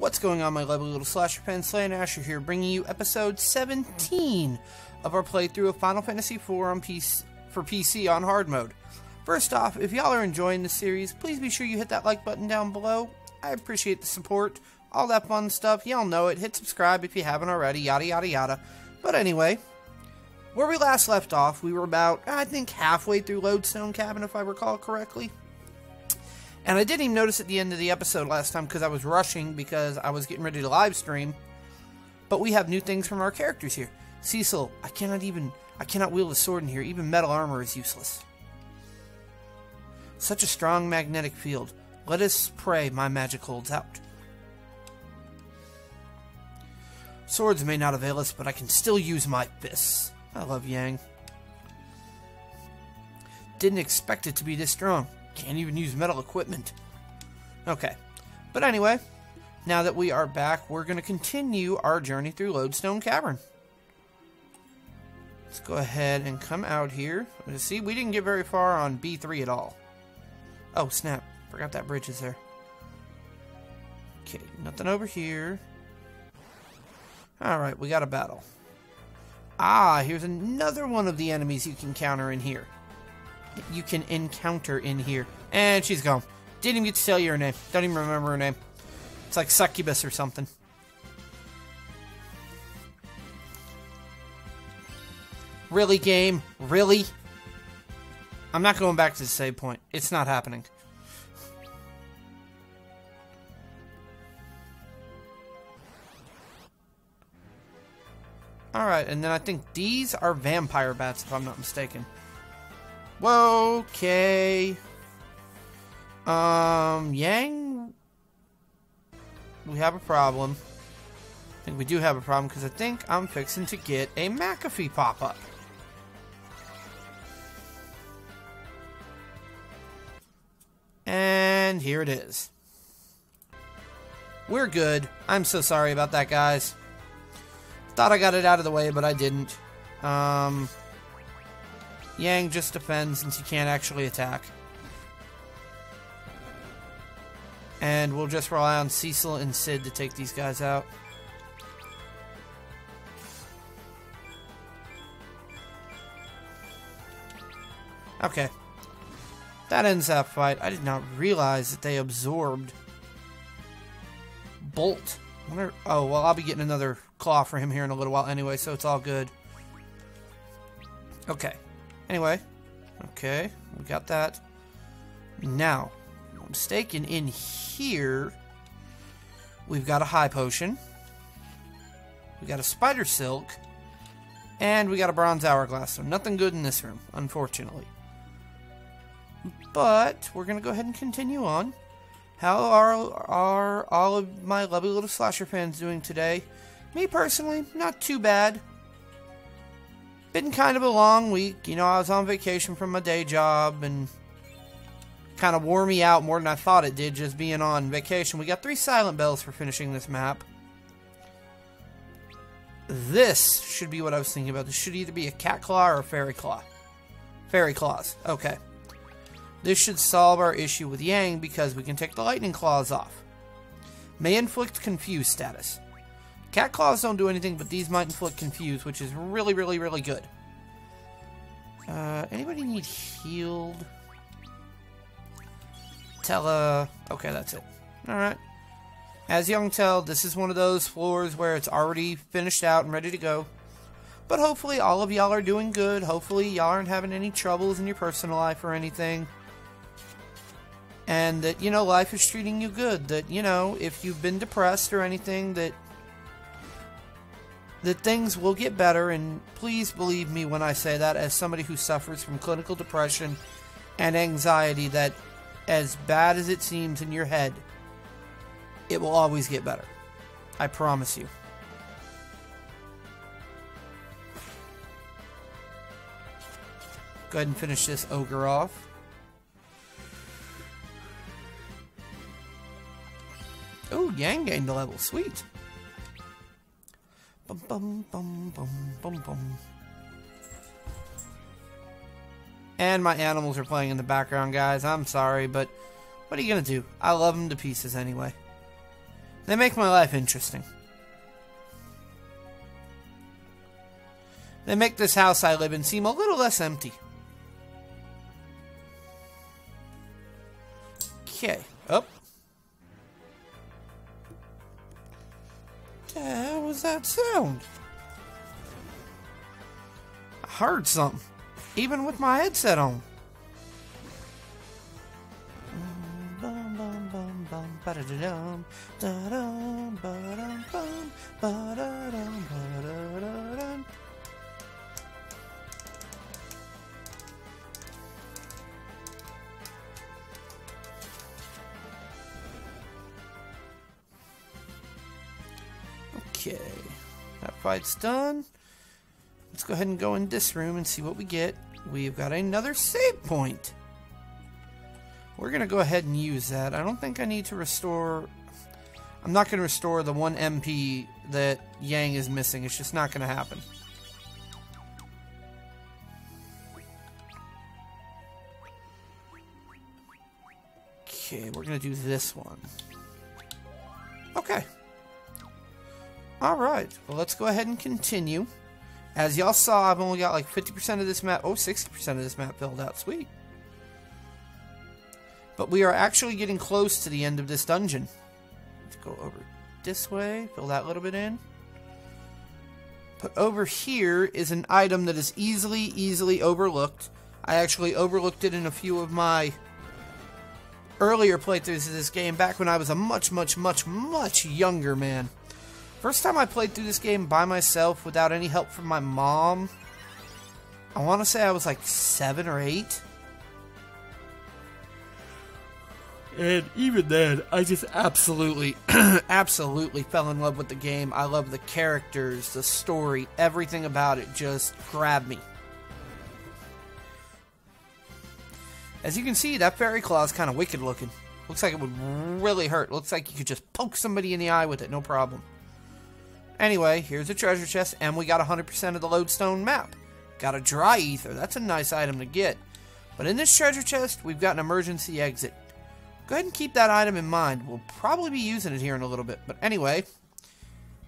What's going on, my lovely little slasher fans? Slayn Asher here, bringing you episode 17 of our playthrough of Final Fantasy IV on for PC on hard mode. First off, if y'all are enjoying the series, please be sure you hit that like button down below. I appreciate the support, all that fun stuff. Y'all know it. Hit subscribe if you haven't already, yada yada yada. But anyway, where we last left off, we were about, I think, halfway through Lodestone Cabin, if I recall correctly. And I didn't even notice at the end of the episode last time because I was rushing because I was getting ready to live stream. But we have new things from our characters here. Cecil, I cannot wield a sword in here. Even metal armor is useless. Such a strong magnetic field. Let us pray my magic holds out. Swords may not avail us, but I can still use my fists. I love Yang. Didn't expect it to be this strong. Can't even use metal equipment. Okay. But anyway, now that we are back, we're going to continue our journey through Lodestone Cavern. Let's go ahead and come out here. See, we didn't get very far on B3 at all. Oh, snap. Forgot that bridge is there. Okay, nothing over here. Alright, we got a battle. Ah, here's another one of the enemies you can counter in here. You can encounter in here. And she's gone. Didn't even get to tell you her name. Don't even remember her name. It's like Succubus or something. Really, game? Really? I'm not going back to the save point. It's not happening. Alright, and then I think these are vampire bats, if I'm not mistaken. Whoa, okay. Yang, we have a problem. I think we do have a problem because I think I'm fixing to get a McAfee pop up. And here it is. We're good. I'm so sorry about that, guys. Thought I got it out of the way, but I didn't. Yang just defends since he can't actually attack. And we'll just rely on Cecil and Sid to take these guys out. Okay. That ends that fight. I did not realize that they absorbed Bolt. Oh, well, I'll be getting another claw for him here in a little while anyway, so it's all good. Okay. Anyway. Okay. We got that. Now, if I'm not mistaken, in here, we've got a high potion. We got a spider silk. And we got a bronze hourglass. So nothing good in this room, unfortunately. But we're going to go ahead and continue on. How are all of my lovely little slasher fans doing today? Me personally, not too bad. Been kind of a long week. You know, I was on vacation from my day job and kind of wore me out more than I thought it did just being on vacation. We got 3 silent bells for finishing this map. This should be what I was thinking about. This should either be a cat claw or a fairy claw. Fairy claws. Okay. This should solve our issue with Yang because we can take the lightning claws off. May inflict confuse status. Cat claws don't do anything, but these might inflict confuse, which is really, really, really good. Anybody need healed? Okay, that's it. Alright. As you can tell, this is one of those floors where it's already finished out and ready to go. But hopefully all of y'all are doing good. Hopefully y'all aren't having any troubles in your personal life or anything. And that, you know, life is treating you good. That, you know, if you've been depressed or anything, that things will get better. And please believe me when I say that, as somebody who suffers from clinical depression and anxiety, that as bad as it seems in your head, it will always get better. I promise you. Go ahead and finish this ogre off. Oh, Yang gained a level. Sweet. Bum, bum, bum, bum, bum, bum. And my animals are playing in the background, guys. I'm sorry, but what are you going to do? I love them to pieces anyway. They make my life interesting. They make this house I live in seem a little less empty. Okay, up. What the hell was that sound? I heard something, even with my headset on. Okay, that fight's done. Let's go ahead and go in this room and see what we get. We've got another save point. We're going to go ahead and use that. I don't think I need to restore... I'm not going to restore the 1 MP that Yang is missing. It's just not going to happen. Okay, we're going to do this one. Okay. Alright, well let's go ahead and continue. As y'all saw, I've only got like 50% of this map. Oh, 60% of this map filled out. Sweet. But we are actually getting close to the end of this dungeon. Let's go over this way. Fill that little bit in. But over here is an item that is easily overlooked. I actually overlooked it in a few of my earlier playthroughs of this game back when I was a much younger man. First time I played through this game by myself without any help from my mom, I want to say I was like 7 or 8. And even then, I just absolutely fell in love with the game. I love the characters, the story, everything about it just grabbed me. As you can see, that fairy claw is kind of wicked looking. Looks like it would really hurt. Looks like you could just poke somebody in the eye with it, no problem. Anyway, here's a treasure chest, and we got 100% of the lodestone map. Got a dry ether. That's a nice item to get. But in this treasure chest, we've got an emergency exit. Go ahead and keep that item in mind. We'll probably be using it here in a little bit. But anyway,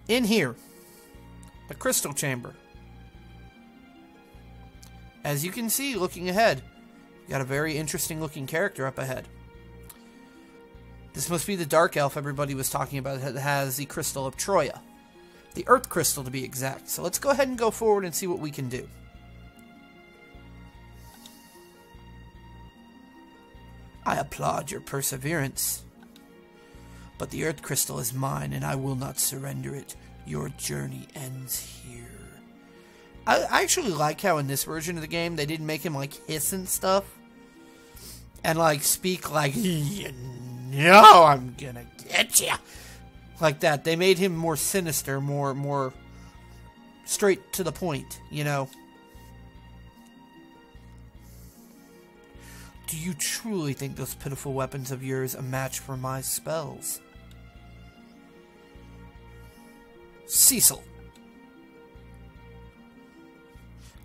in here, the crystal chamber. As you can see, looking ahead, we got a very interesting looking character up ahead. This must be the dark elf everybody was talking about that has the crystal of Troya. The earth crystal to be exact. So let's go ahead and go forward and see what we can do. I applaud your perseverance. But the earth crystal is mine and I will not surrender it. Your journey ends here. I actually like how in this version of the game they didn't make him like hiss and stuff. And like speak like, you know I'm gonna get you. Like that. They made him more sinister, more straight to the point, you know. Do you truly think those pitiful weapons of yours a match for my spells? Cecil.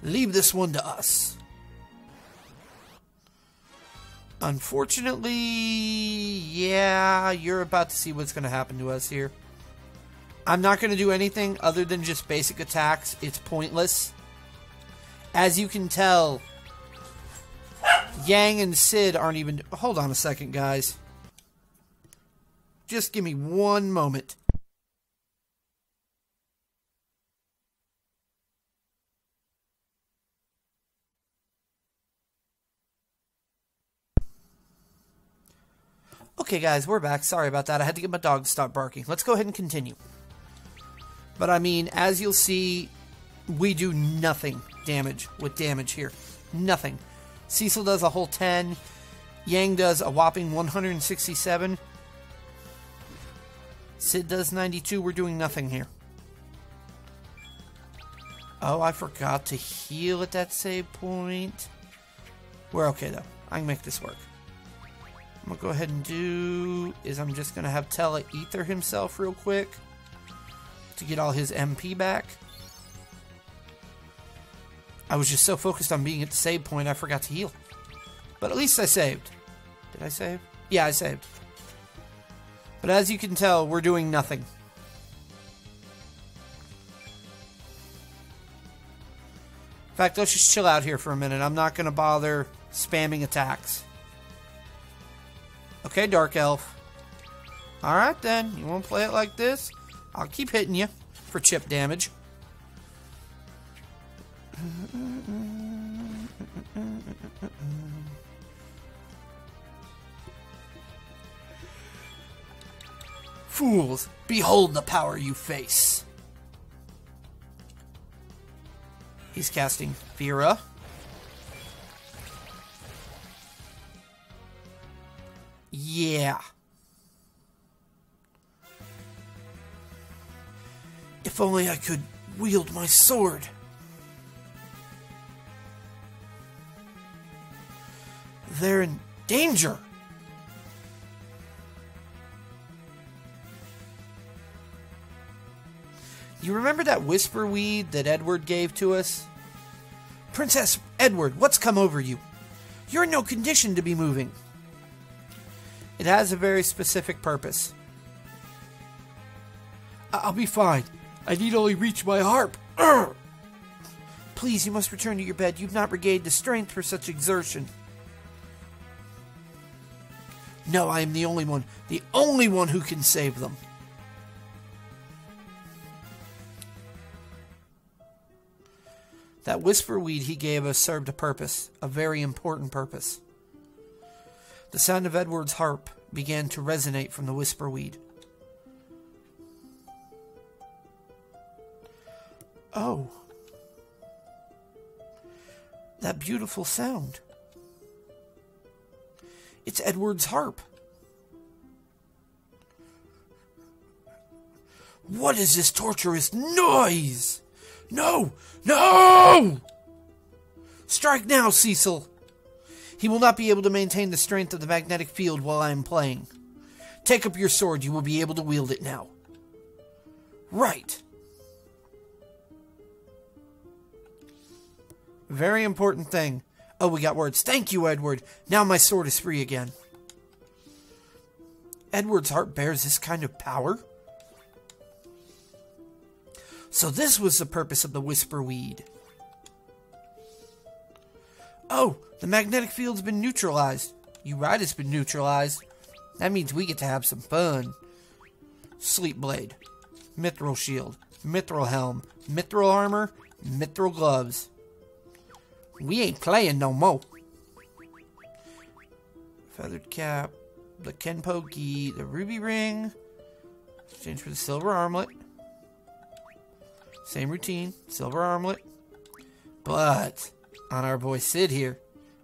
Leave this one to us. Unfortunately, yeah, you're about to see what's going to happen to us here. I'm not going to do anything other than just basic attacks. It's pointless. As you can tell, Yang and Sid aren't even... Hold on a second, guys. Just give me one moment. Okay, guys, we're back. Sorry about that. I had to get my dog to stop barking. Let's go ahead and continue. But, I mean, as you'll see, we do nothing with damage here. Nothing. Cecil does a whole 10. Yang does a whopping 167. Sid does 92. We're doing nothing here. Oh, I forgot to heal at that save point. We're okay, though. I can make this work. I'm going to go ahead and do is I'm just going to have Tella ether himself real quick to get all his MP back. I was just so focused on being at the save point I forgot to heal. But at least I saved. Did I save? Yeah, I saved. But as you can tell, we're doing nothing. In fact, let's just chill out here for a minute. I'm not going to bother spamming attacks. Okay, Dark Elf. Alright then, you want to play it like this? I'll keep hitting you for chip damage. Fools, behold the power you face. He's casting Vera. Yeah. If only I could wield my sword. They're in danger. You remember that whisper weed that Edward gave to us? Princess Edward, what's come over you? You're in no condition to be moving. It has a very specific purpose. I'll be fine. I need only reach my harp. Urgh! Please, you must return to your bed. You've not regained the strength for such exertion. No, I am the only one who can save them. That whisper weed he gave us served a purpose, a very important purpose. The sound of Edward's harp began to resonate from the whisper weed. Oh. That beautiful sound. It's Edward's harp. What is this torturous noise? No! No! Strike now, Cecil! He will not be able to maintain the strength of the magnetic field while I am playing. Take up your sword, you will be able to wield it now. Right. Very important thing. Oh, we got words. Thank you, Edward. Now my sword is free again. Edward's heart bears this kind of power? So this was the purpose of the whisper weed. Oh, the magnetic field's been neutralized. You're right, it's been neutralized. That means we get to have some fun. Sleep blade, mithril shield, mithril helm, mithril armor, mithril gloves. We ain't playing no more. Feathered cap, the Kenpo gi, the ruby ring. Exchange for the silver armlet. Same routine, silver armlet. But on our boy Sid here,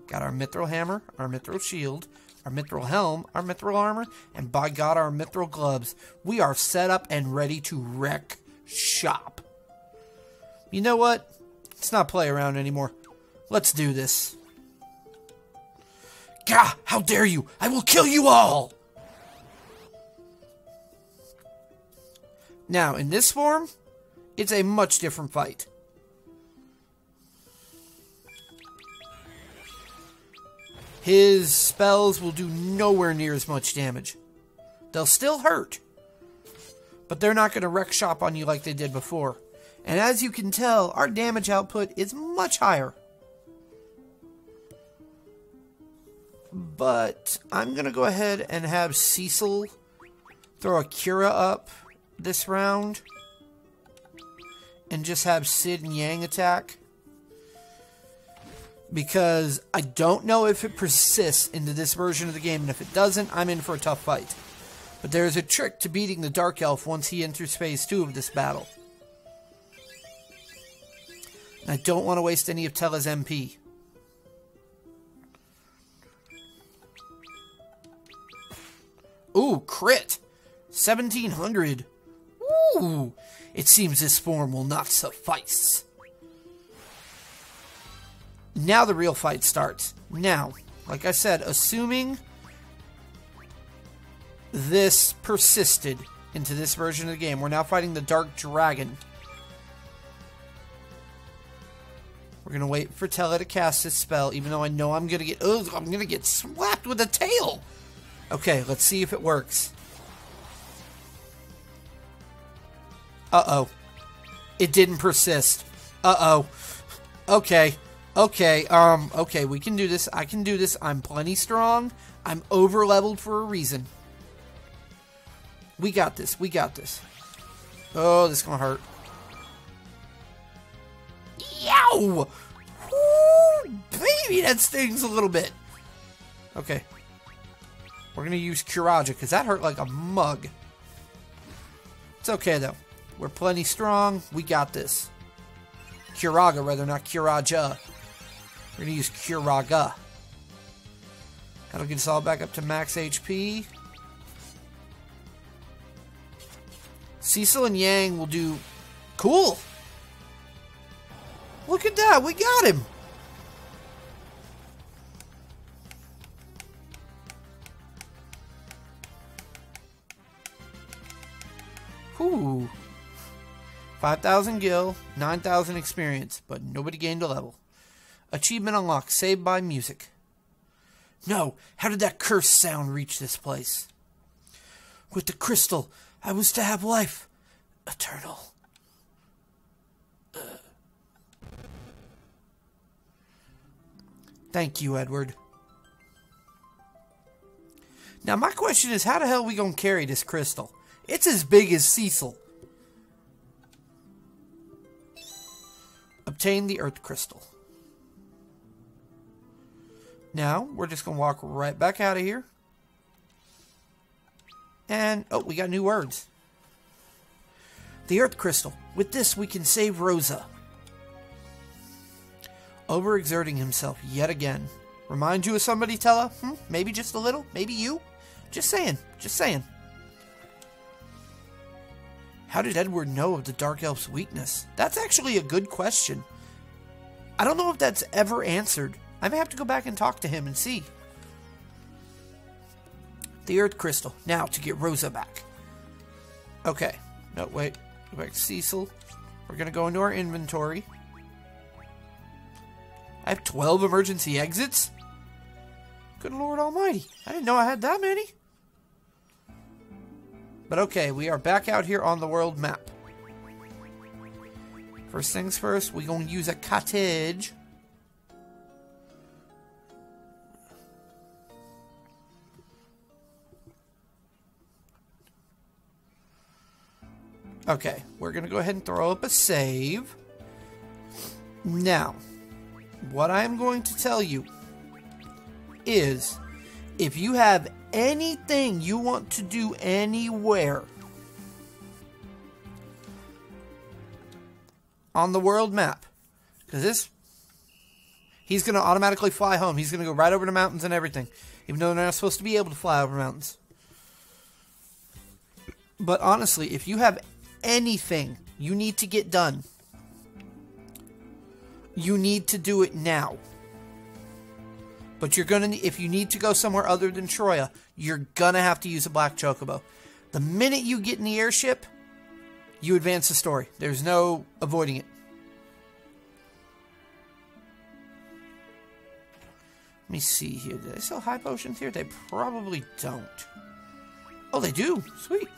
got our mithril hammer, our mithril shield, our mithril helm, our mithril armor, and by God, our mithril gloves. We are set up and ready to wreck shop. You know what? Let's not play around anymore. Let's do this. Gah! How dare you! I will kill you all! Now, in this form, it's a much different fight. His spells will do nowhere near as much damage. They'll still hurt, but they're not going to wreck shop on you like they did before. And as you can tell, our damage output is much higher. But I'm going to go ahead and have Cecil throw a Cura up this round. And just have Sid and Yang attack. Because I don't know if it persists into this version of the game. And if it doesn't, I'm in for a tough fight. But there is a trick to beating the Dark Elf once he enters phase 2 of this battle. And I don't want to waste any of Tella's MP. Ooh, crit! 1700. Ooh! It seems this form will not suffice. Now the real fight starts. Now, like I said, assuming this persisted into this version of the game, we're now fighting the Dark Dragon. We're going to wait for Tella to cast his spell, even though I know I'm going to get slapped with a tail. Okay, let's see if it works. Uh-oh. It didn't persist. Uh-oh. Okay. Okay, okay, we can do this. I can do this. I'm plenty strong. I'm over-leveled for a reason. We got this. We got this. Oh, this is gonna hurt. Yow! Ooh, baby, that stings a little bit. Okay. We're gonna use Kuraja, because that hurt like a mug. It's okay, though. We're plenty strong. We got this. Kuraga, rather, not Kuraja. We're gonna use Kuraga. That'll get us all back up to max HP. Cecil and Yang will do... Cool! Look at that, we got him! Whew. 5,000 gil, 9,000 experience, but nobody gained a level. Achievement unlocked, saved by music. No, how did that cursed sound reach this place? With the crystal, I was to have life. Eternal. Thank you, Edward. Now, my question is, how the hell are we going to carry this crystal? It's as big as Cecil. Obtain the Earth Crystal. Now, we're just going to walk right back out of here. And, oh, we got new words. The Earth Crystal. With this, we can save Rosa. Overexerting himself yet again. Remind you of somebody, Tella? Maybe just a little? Maybe you? Just saying. Just saying. How did Edward know of the Dark Elf's weakness? That's actually a good question. I don't know if that's ever answered. I may have to go back and talk to him and see. The Earth Crystal. Now, to get Rosa back. Okay. No, wait. Go back to Cecil. We're going to go into our inventory. I have 12 emergency exits? Good Lord Almighty. I didn't know I had that many. But okay, we are back out here on the world map. First things first, we're going to use a cottage. Okay, we're going to go ahead and throw up a save. Now, what I'm going to tell you is, if you have anything you want to do anywhere on the world map, because he's going to automatically fly home. He's going to go right over the mountains and everything, even though they're not supposed to be able to fly over mountains. But honestly, if you have anything you need to get done, you need to do it now. But you're gonna, if you need to go somewhere other than Troya, you're gonna have to use a black chocobo. The minute you get in the airship, you advance the story. There's no avoiding it. Let me see here. Do they sell high potions here? They probably don't. Oh, they do. Sweet.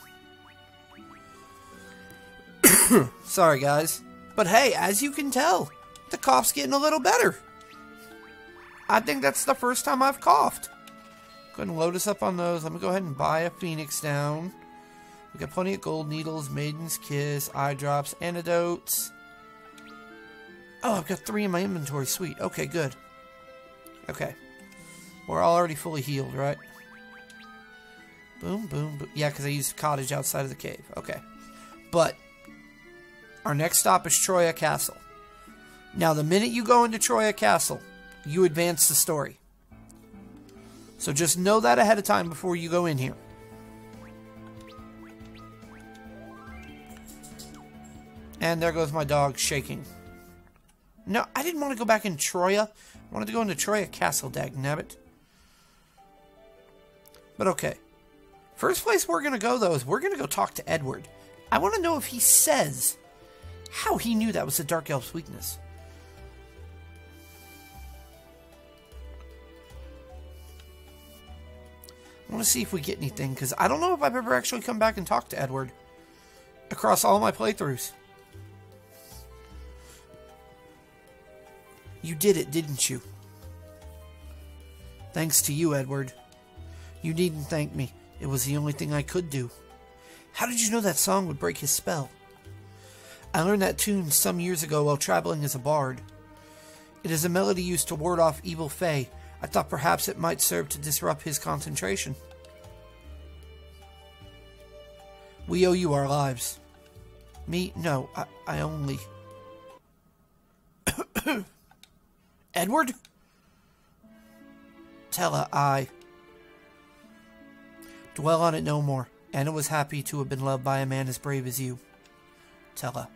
Sorry, guys. But hey, as you can tell, the cough's getting a little better. I think that's the first time I've coughed. Go ahead and load us up on those. Let me go ahead and buy a Phoenix down. We got plenty of gold needles, Maiden's Kiss, eye drops, antidotes. Oh, I've got 3 in my inventory. Sweet. Okay, good. Okay. We're already fully healed, right? Boom, boom, boom. Yeah, because I used a cottage outside of the cave. Okay. But our next stop is Troya Castle. Now, the minute you go into Troya Castle, you advance the story. So just know that ahead of time before you go in here. And there goes my dog shaking. No, I didn't want to go back in Troya. I wanted to go into Troya Castle, dagnabbit. But okay. First place we're going to go, though, is we're going to go talk to Edward. I want to know if he says how he knew that was the Dark Elf's weakness. I want to see if we get anything, because I don't know if I've ever actually come back and talked to Edward. across all my playthroughs. You did it, didn't you? Thanks to you, Edward. You needn't thank me. It was the only thing I could do. How did you know that song would break his spell? I learned that tune some years ago while traveling as a bard. It is a melody used to ward off evil fae. I thought perhaps it might serve to disrupt his concentration. We owe you our lives. Me? No, I only... Edward? Tella, I... Dwell on it no more. Anna was happy to have been loved by a man as brave as you. Tella.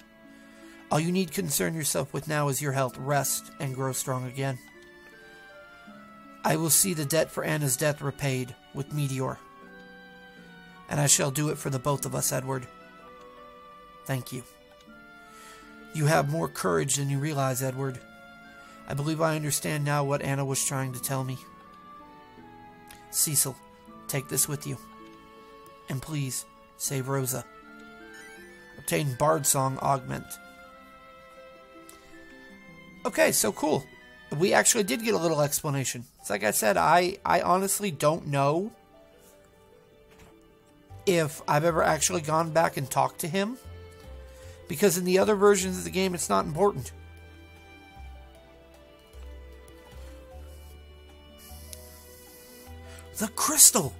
All you need concern yourself with now is your health. Rest and grow strong again. I will see the debt for Anna's death repaid with Meteor. And I shall do it for the both of us, Edward. Thank you. You have more courage than you realize, Edward. I believe I understand now what Anna was trying to tell me. Cecil, take this with you. And please, save Rosa. Obtain Bard Song Augment. Okay, so cool. We actually did get a little explanation. It's like I said, I honestly don't know if I've ever actually gone back and talked to him. Because in the other versions of the game, it's not important. The crystal!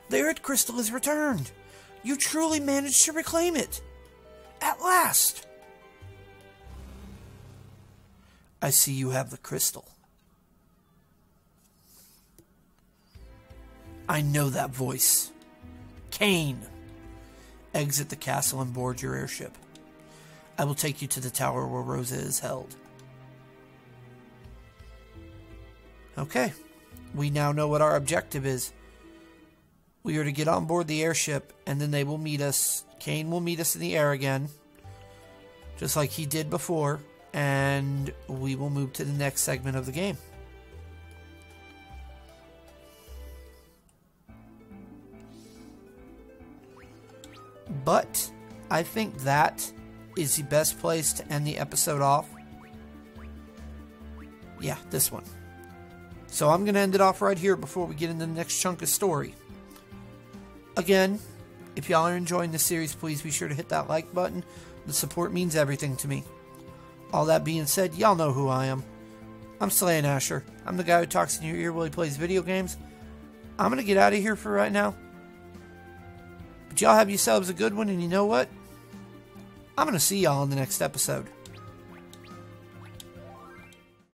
The Earth Crystal is returned! You truly managed to reclaim it! At last! I see you have the crystal. I know that voice. Kane! Exit the castle and board your airship. I will take you to the tower where Rosa is held. Okay. We now know what our objective is. We are to get on board the airship, and then they will meet us. Kane will meet us in the air again, just like he did before, and we will move to the next segment of the game. But I think that is the best place to end the episode off. Yeah, this one. So I'm going to end it off right here before we get into the next chunk of story. Again, if y'all are enjoying this series, please be sure to hit that like button. The support means everything to me. All that being said, y'all know who I am. I'm Slayn Asher. I'm the guy who talks in your ear while he plays video games. I'm going to get out of here for right now. But y'all have yourselves a good one, and you know what? I'm going to see y'all in the next episode.